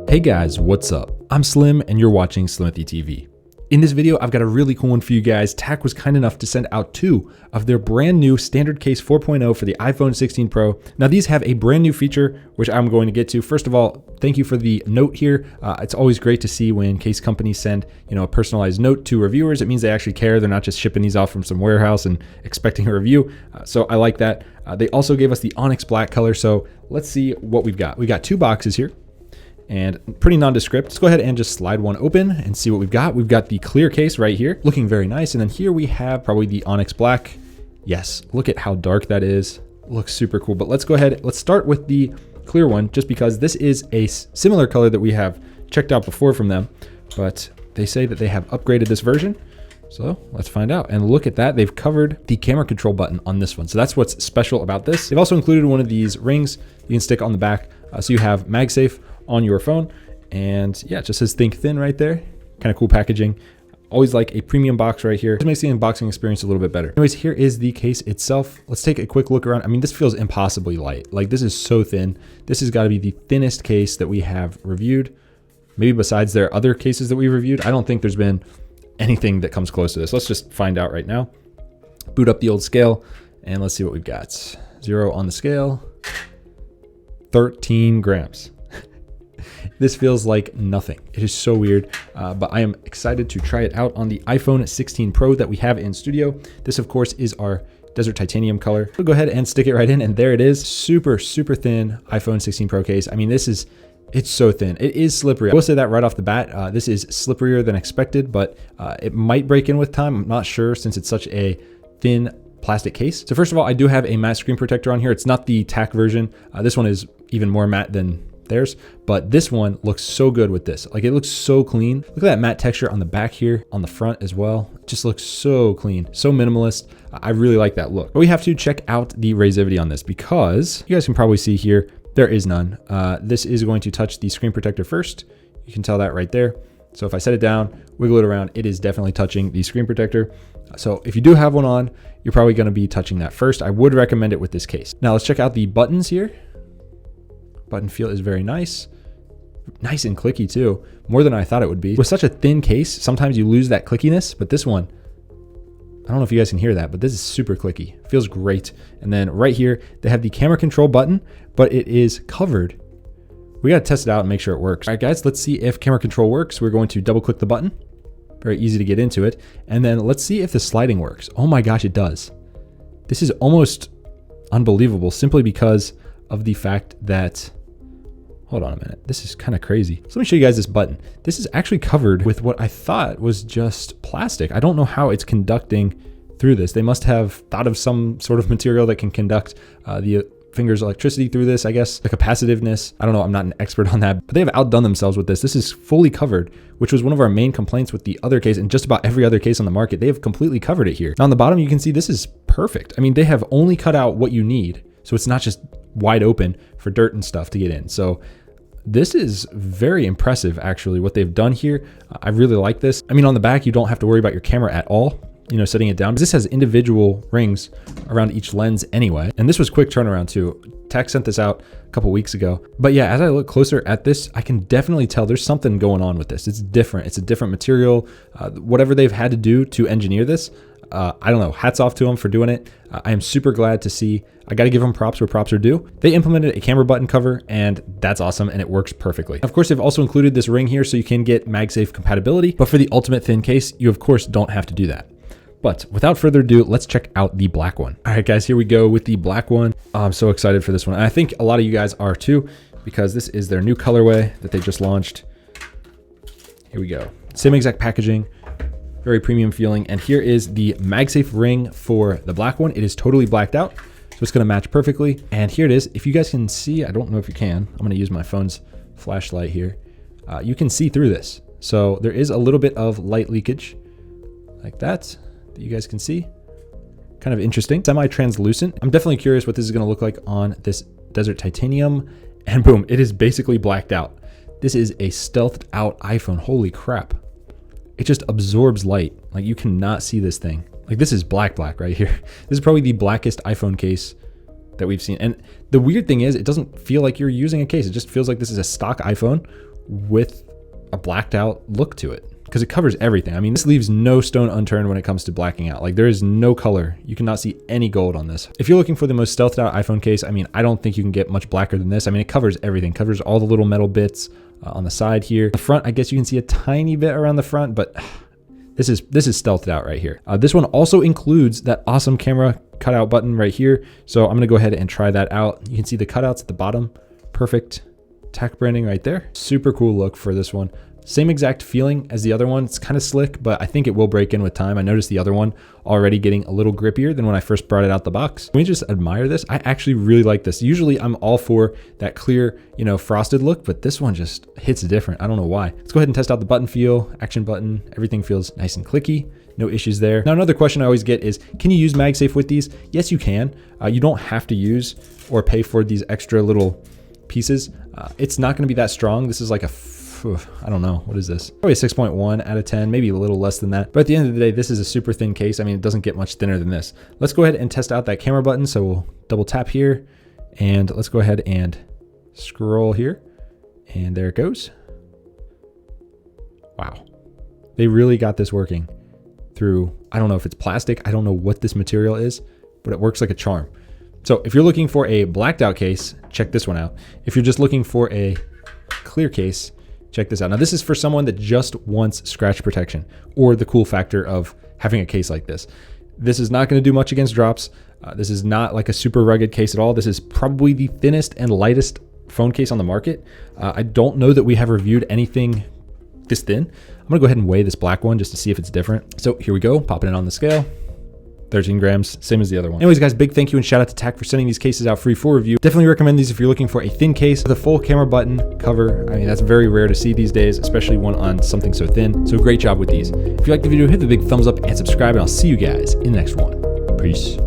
Hey guys, what's up? I'm Slim and you're watching Slimithy TV. In this video, I've got a really cool one for you guys. TAC was kind enough to send out 2 of their brand new Standard Case 4.0 for the iPhone 16 Pro. Now these have a brand new feature, which I'm going to get to. First of all, thank you for the note here. It's always great to see when case companies send, a personalized note to reviewers. It means they actually care. They're not just shipping these off from some warehouse and expecting a review. So I like that. They also gave us the Onyx black color. So let's see what we've got. We got 2 boxes here. And pretty nondescript. Let's go ahead and just slide one open and see what we've got. We've got the clear case right here, looking very nice. And then here we have probably the Onyx black. Yes, look at how dark that is. Looks super cool. But let's go ahead. Let's start with the clear one, just because this is a similar color that we have checked out before from them. But they say that they have upgraded this version. So let's find out. And look at that. They've covered the camera control button on this one. So that's what's special about this. They've also included one of these rings you can stick on the back. So you have MagSafe on your phone, and yeah, it just says think thin right there. Kind of cool packaging. Always like a premium box right here. It makes the unboxing experience a little bit better. Anyways, here is the case itself. Let's take a quick look around. I mean, this feels impossibly light. Like, this is so thin. This has got to be the thinnest case that we have reviewed. Maybe besides their other cases that we reviewed. I don't think there's been anything that comes close to this. Let's just find out right now. Boot up the old scale and let's see what we've got. 0 on the scale, 13 grams. This feels like nothing. It is so weird, but I am excited to try it out on the iPhone 16 Pro that we have in studio. This, of course, is our Desert Titanium color. We'll go ahead and stick it right in, and there it is. Super, super thin iPhone 16 Pro case. I mean, it's so thin. It is slippery. I will say that right off the bat. This is slipperier than expected, but it might break in with time. I'm not sure since it's such a thin plastic case. So first of all, I do have a matte screen protector on here. It's not the TAC version. This one is even more matte than theirs, but this one looks so good with this. Like, it looks so clean. Look at that matte texture on the back here, on the front as well. It just looks so clean, so minimalist. I really like that look. But we have to check out the razivity on this because you guys can probably see here, there is none. This is going to touch the screen protector first. You can tell that right there. So if I set it down, wiggle it around, it is definitely touching the screen protector. So if you do have one on, you're probably going to be touching that first. I would recommend it with this case. Now let's check out the buttons here. Button feel is very nice. Nice and clicky too. More than I thought it would be. With such a thin case, sometimes you lose that clickiness, but this one, I don't know if you guys can hear that, but this is super clicky. Feels great. And then right here, they have the camera control button, but it is covered. We got to test it out and make sure it works. All right, guys, let's see if camera control works. We're going to double click the button. Very easy to get into it. And then let's see if the sliding works. Oh my gosh, it does. This is almost unbelievable simply because of the fact that, hold on a minute. This is kind of crazy. So let me show you guys this button. This is actually covered with what I thought was just plastic. I don't know how it's conducting through this. They must have thought of some sort of material that can conduct the finger's electricity through this, I guess. The capacitiveness. I don't know. I'm not an expert on that, but they have outdone themselves with this. This is fully covered, which was one of our main complaints with the other case and just about every other case on the market. They have completely covered it here. Now on the bottom, you can see this is perfect. I mean, they have only cut out what you need. So it's not just wide open for dirt and stuff to get in. So this is very impressive, actually, what they've done here. I really like this. I mean, on the back, you don't have to worry about your camera at all, setting it down. This has individual rings around each lens anyway. And this was quick turnaround too. TAC sent this out a couple weeks ago. But yeah, as I look closer at this, I can definitely tell there's something going on with this. It's different. It's a different material. Whatever they've had to do to engineer this, I don't know, hats off to them for doing it. I am super glad to see. I got to give them props where props are due. They implemented a camera button cover and that's awesome and it works perfectly. Of course, they've also included this ring here so you can get MagSafe compatibility, but for the ultimate thin case, you of course don't have to do that. But without further ado, let's check out the black one. All right, guys, here we go with the black one. I'm so excited for this one. And I think a lot of you guys are too, because this is their new colorway that they just launched. Here we go. Same exact packaging. Very premium feeling. And here is the MagSafe ring for the black one. It is totally blacked out, so it's going to match perfectly. And here it is. If you guys can see, I don't know if you can. I'm going to use my phone's flashlight here. You can see through this. So there is a little bit of light leakage like that you guys can see. Kind of interesting. Semi-translucent. I'm definitely curious what this is going to look like on this Desert Titanium. And boom, it is basically blacked out. This is a stealthed out iPhone. Holy crap. It just absorbs light. Like, you cannot see this thing. Like, this is black right here. This is probably the blackest iPhone case that we've seen. And the weird thing is, it doesn't feel like you're using a case. It just feels like this is a stock iPhone with a blacked out look to it, because it covers everything. I mean, this leaves no stone unturned when it comes to blacking out. Like, there is no color. You cannot see any gold on this. If you're looking for the most stealthed out iPhone case, I mean, I don't think you can get much blacker than this. I mean, it covers everything, covers all the little metal bits on the side here. The front, I guess you can see a tiny bit around the front, but this is stealthed out right here. This one also includes that awesome camera cutout button right here. So I'm gonna go ahead and try that out. You can see the cutouts at the bottom. Perfect TAC branding right there. Super cool look for this one. Same exact feeling as the other one. It's kind of slick, but I think it will break in with time. I noticed the other one already getting a little grippier than when I first brought it out the box. Can we just admire this? I actually really like this. Usually I'm all for that clear, you know, frosted look, but this one just hits different. I don't know why. Let's go ahead and test out the button feel, action button. Everything feels nice and clicky. No issues there. Now, another question I always get is, can you use MagSafe with these? Yes, you can. You don't have to use or pay for these extra little pieces. It's not gonna be that strong. This is like a I don't know, what is this? Probably a 6.1 out of 10, maybe a little less than that. But at the end of the day, this is a super thin case. I mean, it doesn't get much thinner than this. Let's go ahead and test out that camera button. So we'll double tap here, and let's go ahead and scroll here. And there it goes. Wow. They really got this working through, I don't know if it's plastic. I don't know what this material is, but it works like a charm. So if you're looking for a blacked out case, check this one out. If you're just looking for a clear case, check this out. Now, this is for someone that just wants scratch protection or the cool factor of having a case like this. This is not going to do much against drops. This is not like a super rugged case at all. This is probably the thinnest and lightest phone case on the market. I don't know that we have reviewed anything this thin. I'm going to go ahead and weigh this black one just to see if it's different. So here we go, popping it on the scale. 13 grams, same as the other one. Anyways, guys, big thank you and shout out to TAC for sending these cases out free for review. Definitely recommend these if you're looking for a thin case with a full camera button cover. I mean, that's very rare to see these days, especially one on something so thin. So great job with these. If you liked the video, hit the big thumbs up and subscribe, and I'll see you guys in the next one. Peace.